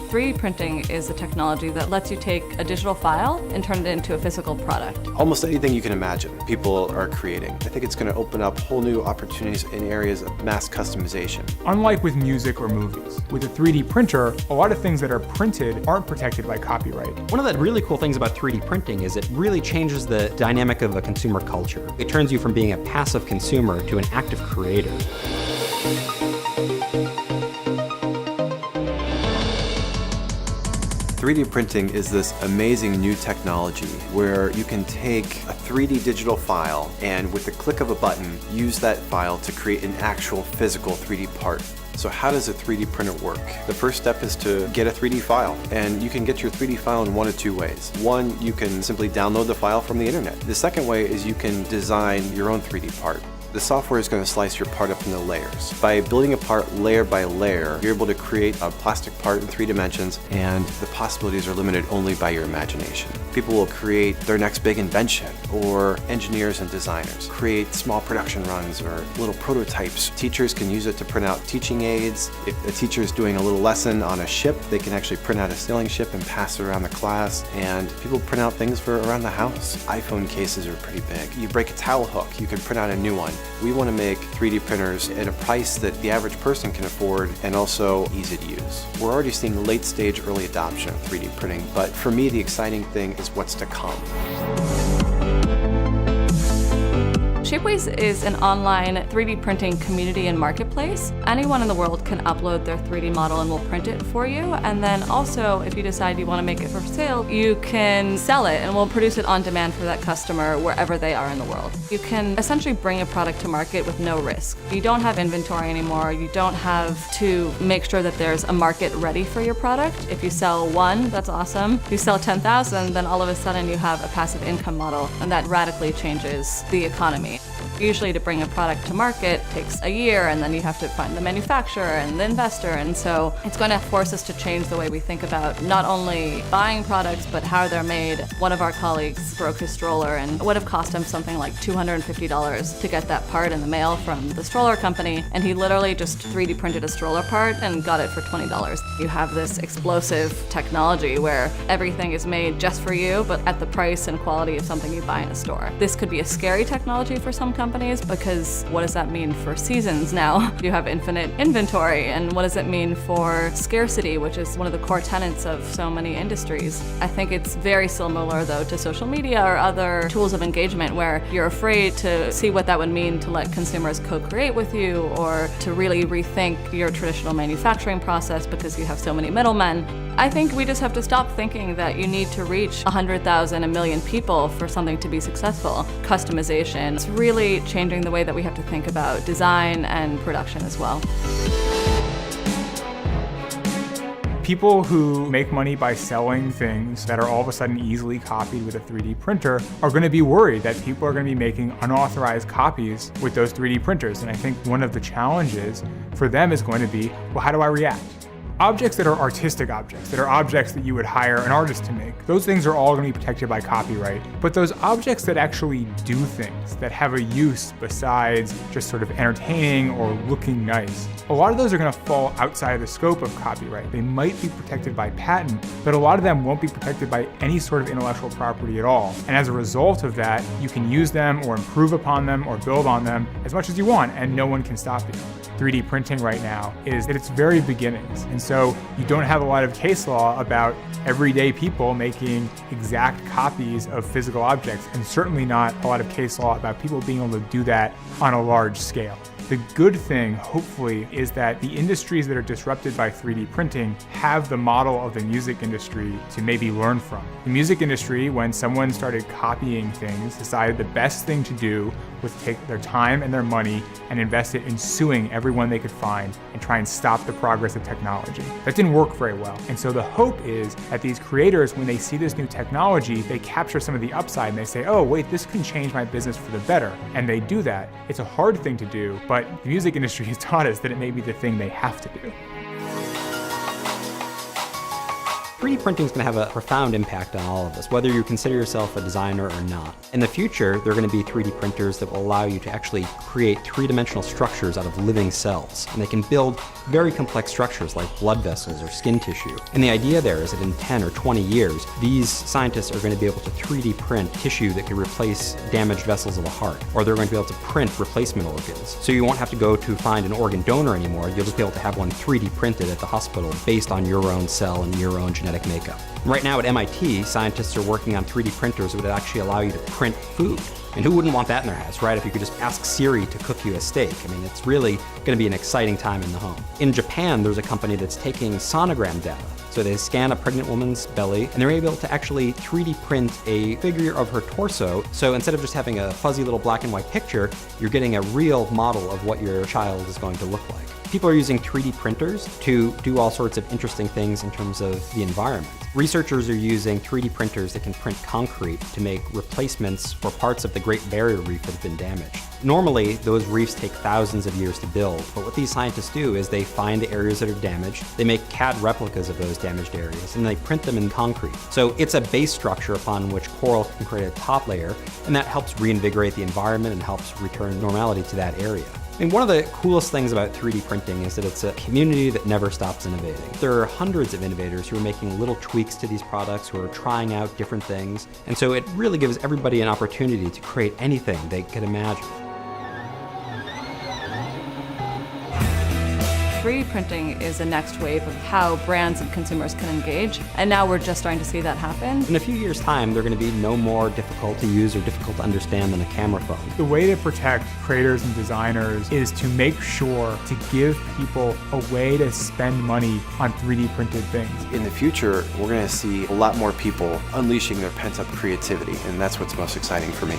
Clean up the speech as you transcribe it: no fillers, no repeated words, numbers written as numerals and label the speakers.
Speaker 1: 3D printing is a technology that lets you take a digital file and turn it into a physical product.
Speaker 2: Almost anything you can imagine, people are creating. I think it's going to open up whole new opportunities in areas of mass customization.
Speaker 3: Unlike with music or movies, with a 3D printer, a lot of things that are printed aren't protected by copyright.
Speaker 4: One of the really cool things about 3D printing is it really changes the dynamic of a consumer culture. It turns you from being a passive consumer to an active creator.
Speaker 2: 3D printing is this amazing new technology where you can take a 3D digital file and with the click of a button, use that file to create an actual physical 3D part. So how does a 3D printer work? The first step is to get a 3D file, and you can get your 3D file in one of two ways. One, you can simply download the file from the internet. The second way is you can design your own 3D part. The software is going to slice your part up into layers. By building a part layer by layer, you're able to create a plastic part in 3 dimensions, and the possibilities are limited only by your imagination. People will create their next big invention, or engineers and designers create small production runs or little prototypes. Teachers can use it to print out teaching aids. If a teacher is doing a little lesson on a ship, they can actually print out a sailing ship and pass it around the class. And people print out things for around the house. iPhone cases are pretty big. You break a towel hook, you can print out a new one. We want to make 3D printers at a price that the average person can afford and also easy to use. We're already seeing late stage early adoption of 3D printing, but for me the exciting thing is what's to come.
Speaker 1: Shapeways is an online 3D printing community and marketplace. Anyone in the world can upload their 3D model and we'll print it for you. And then also, if you decide you want to make it for sale, you can sell it and we'll produce it on demand for that customer wherever they are in the world. You can essentially bring a product to market with no risk. You don't have inventory anymore. You don't have to make sure that there's a market ready for your product. If you sell one, that's awesome. If you sell 10,000, then all of a sudden you have a passive income model, and that radically changes the economy. Usually to bring a product to market takes a year, and then you have to find the manufacturer and the investor, and so it's going to force us to change the way we think about not only buying products but how they're made. One of our colleagues broke his stroller and it would have cost him something like $250 to get that part in the mail from the stroller company, and he literally just 3D printed a stroller part and got it for $20. You have this explosive technology where everything is made just for you but at the price and quality of something you buy in a store. This could be a scary technology for some companies because what does that mean for seasons now? You have infinite inventory, and what does it mean for scarcity, which is one of the core tenets of so many industries? I think it's very similar though to social media or other tools of engagement where you're afraid to see what that would mean to let consumers co-create with you or to really rethink your traditional manufacturing process because you have so many middlemen. I think we just have to stop thinking that you need to reach 100,000, 1 million people for something to be successful. Customization is really changing the way that we have to think about design and production as well.
Speaker 3: People who make money by selling things that are all of a sudden easily copied with a 3D printer are going to be worried that people are going to be making unauthorized copies with those 3D printers. And I think one of the challenges for them is going to be, well, how do I react? Objects that are artistic objects, that are objects that you would hire an artist to make, those things are all going to be protected by copyright. But those objects that actually do things, that have a use besides just sort of entertaining or looking nice, a lot of those are going to fall outside of the scope of copyright. They might be protected by patent, but a lot of them won't be protected by any sort of intellectual property at all. And as a result of that, you can use them or improve upon them or build on them as much as you want, and no one can stop you. 3D printing right now is at its very beginnings. And so you don't have a lot of case law about everyday people making exact copies of physical objects, and certainly not a lot of case law about people being able to do that on a large scale. The good thing, hopefully, is that the industries that are disrupted by 3D printing have the model of the music industry to maybe learn from. The music industry, when someone started copying things, decided the best thing to do was take their time and their money and invest it in suing everyone they could find and try and stop the progress of technology. That didn't work very well. And so the hope is that these creators, when they see this new technology, they capture some of the upside and they say, oh, wait, this can change my business for the better. And they do that. It's a hard thing to do, but the music industry has taught us that it may be the thing they have to do.
Speaker 4: 3D printing is going to have a profound impact on all of us, whether you consider yourself a designer or not. In the future, there are going to be 3D printers that will allow you to actually create three-dimensional structures out of living cells. And they can build very complex structures like blood vessels or skin tissue. And the idea there is that in 10 or 20 years, these scientists are going to be able to 3D print tissue that can replace damaged vessels of the heart, or they're going to be able to print replacement organs. So you won't have to go to find an organ donor anymore. You'll just be able to have one 3D printed at the hospital based on your own cell and your own genetic makeup. Right now at MIT, scientists are working on 3D printers that would actually allow you to print food. And who wouldn't want that in their house, right? If you could just ask Siri to cook you a steak. I mean, it's really going to be an exciting time in the home. In Japan, there's a company that's taking sonogram data. So they scan a pregnant woman's belly, and they're able to actually 3D print a figure of her torso. So instead of just having a fuzzy little black and white picture, you're getting a real model of what your child is going to look like. People are using 3D printers to do all sorts of interesting things in terms of the environment. Researchers are using 3D printers that can print concrete to make replacements for parts of the Great Barrier Reef that have been damaged. Normally, those reefs take thousands of years to build, but what these scientists do is they find the areas that are damaged, they make CAD replicas of those damaged areas, and they print them in concrete. So it's a base structure upon which coral can create a top layer, and that helps reinvigorate the environment and helps return normality to that area. I mean, one of the coolest things about 3D printing is that it's a community that never stops innovating. There are hundreds of innovators who are making little tweaks to these products, who are trying out different things, and so it really gives everybody an opportunity to create anything they could imagine.
Speaker 1: 3D printing is the next wave of how brands and consumers can engage, and now we're just starting to see that happen.
Speaker 4: In a few years' time, they're going to be no more difficult to use or difficult to understand than a camera phone.
Speaker 3: The way to protect creators and designers is to make sure to give people a way to spend money on 3D printed things.
Speaker 2: In the future, we're going to see a lot more people unleashing their pent-up creativity, and that's what's most exciting for me.